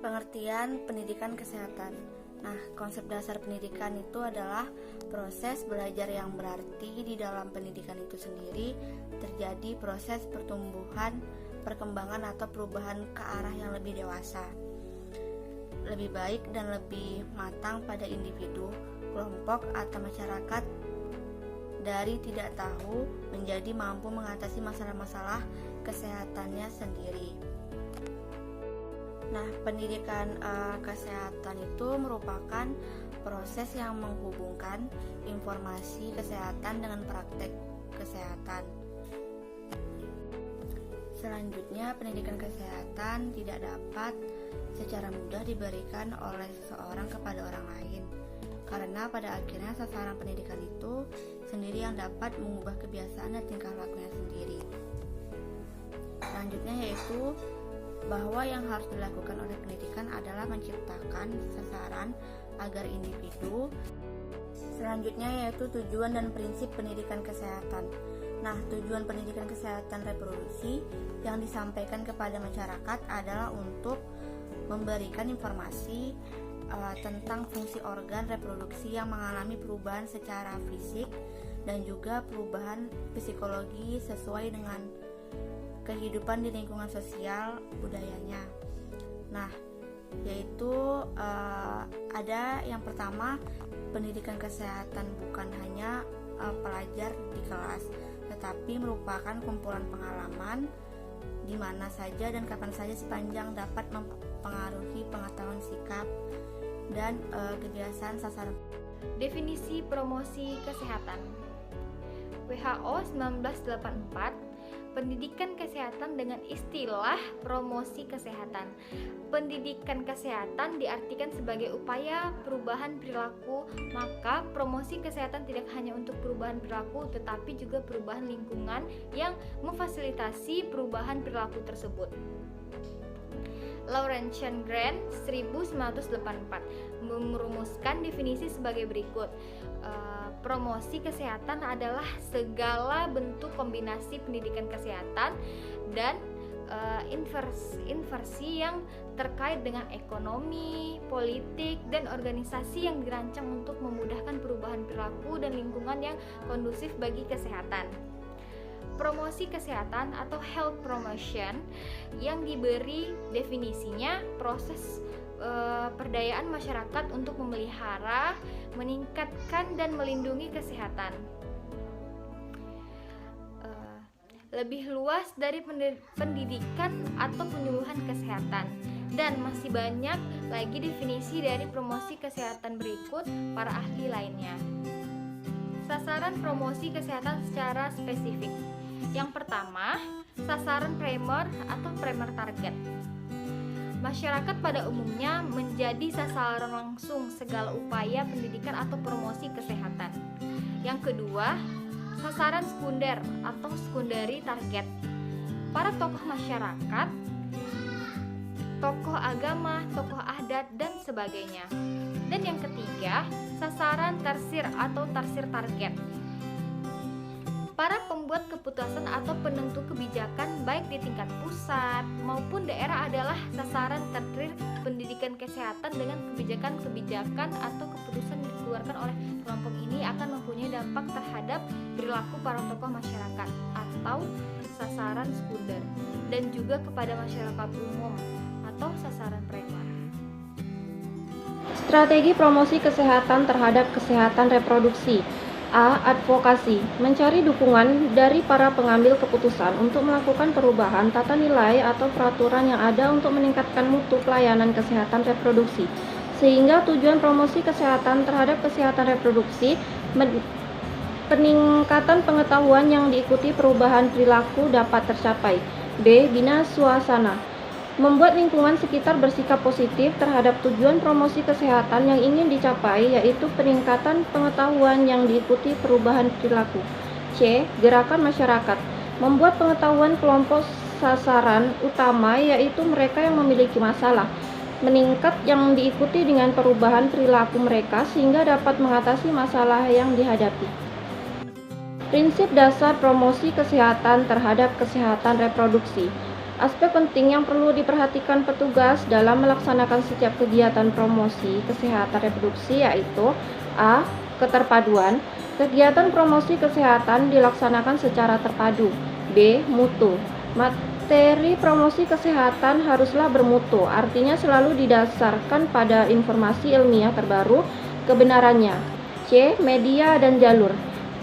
Pengertian pendidikan kesehatan. Nah, konsep dasar pendidikan itu adalah proses belajar yang berarti di dalam pendidikan itu sendiri terjadi proses pertumbuhan, perkembangan atau perubahan ke arah yang lebih dewasa, lebih baik dan lebih matang pada individu, kelompok atau masyarakat dari tidak tahu menjadi mampu mengatasi masalah-masalah kesehatannya sendiri. Nah, pendidikan kesehatan itu merupakan proses yang menghubungkan informasi kesehatan dengan praktek kesehatan. Selanjutnya, pendidikan kesehatan tidak dapat secara mudah diberikan oleh seseorang kepada orang lain, karena pada akhirnya sasaran pendidikan itu sendiri yang dapat mengubah kebiasaan dan tingkah lakunya sendiri. Selanjutnya yaitu bahwa yang harus dilakukan oleh pendidikan adalah menciptakan sasaran agar individu. Selanjutnya yaitu tujuan dan prinsip pendidikan kesehatan. Nah, tujuan pendidikan kesehatan reproduksi yang disampaikan kepada masyarakat adalah untuk memberikan informasi tentang fungsi organ reproduksi yang mengalami perubahan secara fisik dan juga perubahan psikologi sesuai dengan kehidupan di lingkungan sosial budayanya. Nah, yaitu ada yang pertama, pendidikan kesehatan bukan hanya pelajar di kelas, tetapi merupakan kumpulan pengalaman di mana saja dan kapan saja sepanjang dapat mempengaruhi pengetahuan sikap dan kebiasaan sasaran. Definisi promosi kesehatan. WHO 1984, pendidikan kesehatan dengan istilah promosi kesehatan. Pendidikan kesehatan diartikan sebagai upaya perubahan perilaku, maka promosi kesehatan tidak hanya untuk perubahan perilaku tetapi juga perubahan lingkungan yang memfasilitasi perubahan perilaku tersebut. Laurentian Grant 1984 merumuskan definisi sebagai berikut. Promosi kesehatan adalah segala bentuk kombinasi pendidikan kesehatan dan inversi yang terkait dengan ekonomi, politik, dan organisasi yang dirancang untuk memudahkan perubahan perilaku dan lingkungan yang kondusif bagi kesehatan. Promosi kesehatan atau health promotion yang diberi definisinya proses perdayaan masyarakat untuk memelihara, meningkatkan dan melindungi kesehatan. Lebih luas dari pendidikan atau penyuluhan kesehatan, dan masih banyak lagi definisi dari promosi kesehatan berikut para ahli lainnya. Sasaran promosi kesehatan secara spesifik. Yang pertama, sasaran primer atau primer target. Masyarakat pada umumnya menjadi sasaran langsung segala upaya pendidikan atau promosi kesehatan. Yang kedua, sasaran sekunder atau secondary target. Para tokoh masyarakat, tokoh agama, tokoh adat, dan sebagainya. Dan yang ketiga, sasaran tersir atau tarsir target. Para pembuat keputusan atau penentu kebijakan baik di tingkat pusat maupun daerah adalah sasaran tertir pendidikan kesehatan dengan kebijakan-kebijakan atau keputusan yang dikeluarkan oleh kelompok ini akan mempunyai dampak terhadap perilaku para tokoh masyarakat atau sasaran sekunder, dan juga kepada masyarakat umum atau sasaran primer. Strategi promosi kesehatan terhadap kesehatan reproduksi. A. Advokasi, mencari dukungan dari para pengambil keputusan untuk melakukan perubahan tata nilai atau peraturan yang ada untuk meningkatkan mutu pelayanan kesehatan reproduksi, sehingga tujuan promosi kesehatan terhadap kesehatan reproduksi peningkatan pengetahuan yang diikuti perubahan perilaku dapat tercapai. B. Bina suasana, membuat lingkungan sekitar bersikap positif terhadap tujuan promosi kesehatan yang ingin dicapai, yaitu peningkatan pengetahuan yang diikuti perubahan perilaku. C. Gerakan masyarakat, membuat pengetahuan kelompok sasaran utama, yaitu mereka yang memiliki masalah, meningkat yang diikuti dengan perubahan perilaku mereka sehingga dapat mengatasi masalah yang dihadapi. Prinsip dasar promosi kesehatan terhadap kesehatan reproduksi. Aspek penting yang perlu diperhatikan petugas dalam melaksanakan setiap kegiatan promosi kesehatan reproduksi yaitu A. Keterpaduan. Kegiatan promosi kesehatan dilaksanakan secara terpadu. B. Mutu. Materi promosi kesehatan haruslah bermutu, artinya selalu didasarkan pada informasi ilmiah terbaru kebenarannya. C. Media dan jalur.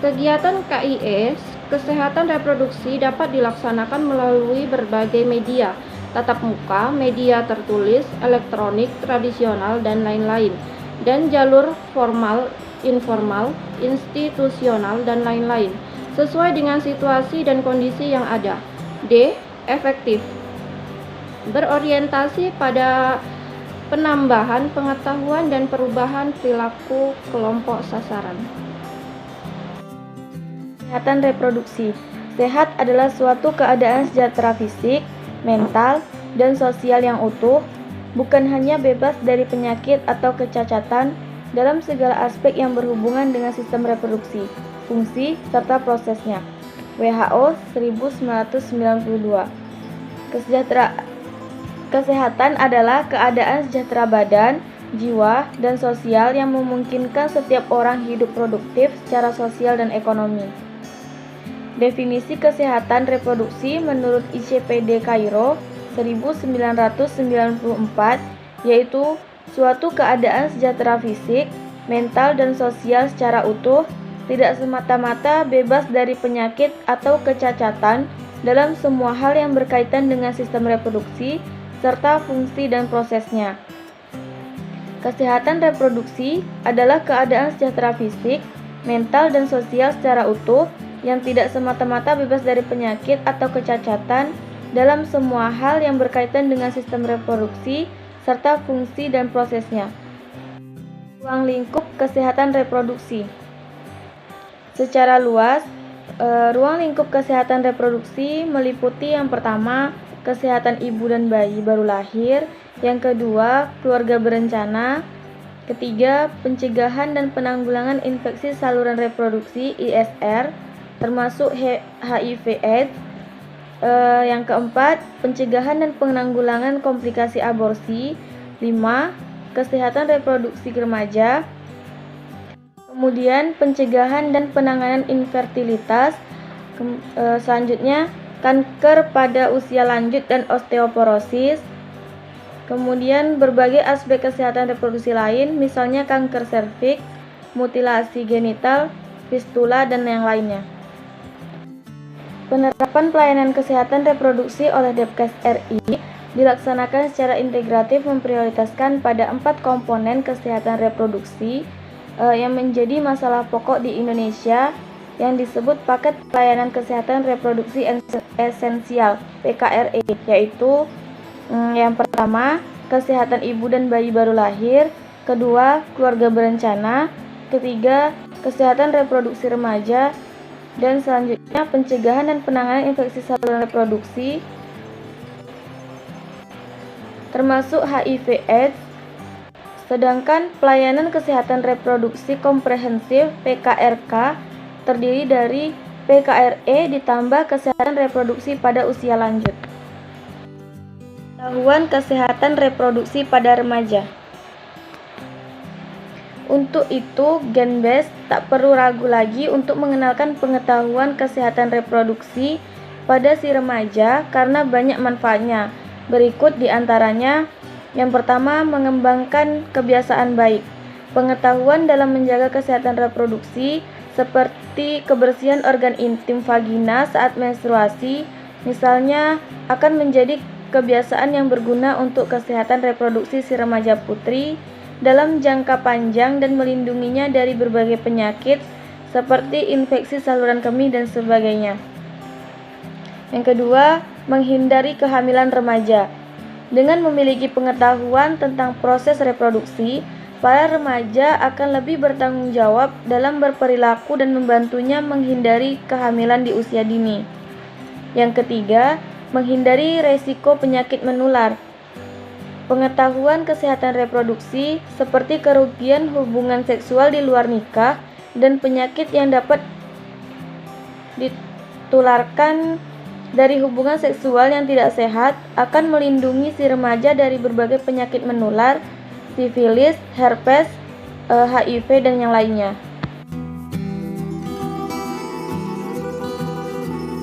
Kegiatan KIE kesehatan reproduksi dapat dilaksanakan melalui berbagai media, tatap muka, media tertulis, elektronik, tradisional, dan lain-lain, dan jalur formal, informal, institusional, dan lain-lain, sesuai dengan situasi dan kondisi yang ada. D. Efektif. Berorientasi pada penambahan pengetahuan dan perubahan perilaku kelompok sasaran. Kesehatan reproduksi. Sehat adalah suatu keadaan sejahtera fisik, mental, dan sosial yang utuh, bukan hanya bebas dari penyakit atau kecacatan dalam segala aspek yang berhubungan dengan sistem reproduksi, fungsi, serta prosesnya. WHO 1992. Kesehatan adalah keadaan sejahtera badan, jiwa, dan sosial yang memungkinkan setiap orang hidup produktif secara sosial dan ekonomi. Definisi kesehatan reproduksi menurut ICPD Kairo 1994 yaitu suatu keadaan sejahtera fisik, mental, dan sosial secara utuh, tidak semata-mata bebas dari penyakit atau kecacatan dalam semua hal yang berkaitan dengan sistem reproduksi serta fungsi dan prosesnya. Kesehatan reproduksi adalah keadaan sejahtera fisik, mental, dan sosial secara utuh yang tidak semata-mata bebas dari penyakit atau kecacatan dalam semua hal yang berkaitan dengan sistem reproduksi serta fungsi dan prosesnya. Ruang lingkup kesehatan reproduksi. Secara luas, ruang lingkup kesehatan reproduksi meliputi yang pertama, kesehatan ibu dan bayi baru lahir, yang kedua, keluarga berencana, ketiga, pencegahan dan penanggulangan infeksi saluran reproduksi ISR, termasuk HIV/AIDS, yang keempat, pencegahan dan penanggulangan komplikasi aborsi, 5, kesehatan reproduksi remaja, kemudian pencegahan dan penanganan infertilitas, selanjutnya kanker pada usia lanjut dan osteoporosis, kemudian berbagai aspek kesehatan reproduksi lain, misalnya kanker serviks, mutilasi genital, fistula, dan yang lainnya. Penerapan pelayanan kesehatan reproduksi oleh Depkes RI dilaksanakan secara integratif memprioritaskan pada 4 komponen kesehatan reproduksi yang menjadi masalah pokok di Indonesia yang disebut Paket Pelayanan Kesehatan Reproduksi Esensial (PKRE), yaitu yang pertama, kesehatan ibu dan bayi baru lahir, kedua, keluarga berencana, ketiga, kesehatan reproduksi remaja, dan selanjutnya pencegahan dan penanganan infeksi saluran reproduksi termasuk HIV/AIDS. Sedangkan pelayanan kesehatan reproduksi komprehensif (PKRK) terdiri dari PKRE ditambah kesehatan reproduksi pada usia lanjut. Pengetahuan kesehatan reproduksi pada remaja. Untuk itu, Genbes tak perlu ragu lagi untuk mengenalkan pengetahuan kesehatan reproduksi pada si remaja karena banyak manfaatnya. Berikut diantaranya, yang pertama, mengembangkan kebiasaan baik. Pengetahuan dalam menjaga kesehatan reproduksi seperti kebersihan organ intim vagina saat menstruasi, misalnya, akan menjadi kebiasaan yang berguna untuk kesehatan reproduksi si remaja putri dalam jangka panjang dan melindunginya dari berbagai penyakit seperti infeksi saluran kemih dan sebagainya. Yang kedua, menghindari kehamilan remaja. Dengan memiliki pengetahuan tentang proses reproduksi, para remaja akan lebih bertanggung jawab dalam berperilaku dan membantunya menghindari kehamilan di usia dini. Yang ketiga, menghindari resiko penyakit menular. Pengetahuan kesehatan reproduksi seperti kerugian hubungan seksual di luar nikah dan penyakit yang dapat ditularkan dari hubungan seksual yang tidak sehat, akan melindungi si remaja dari berbagai penyakit menular, sifilis, herpes, HIV, dan yang lainnya.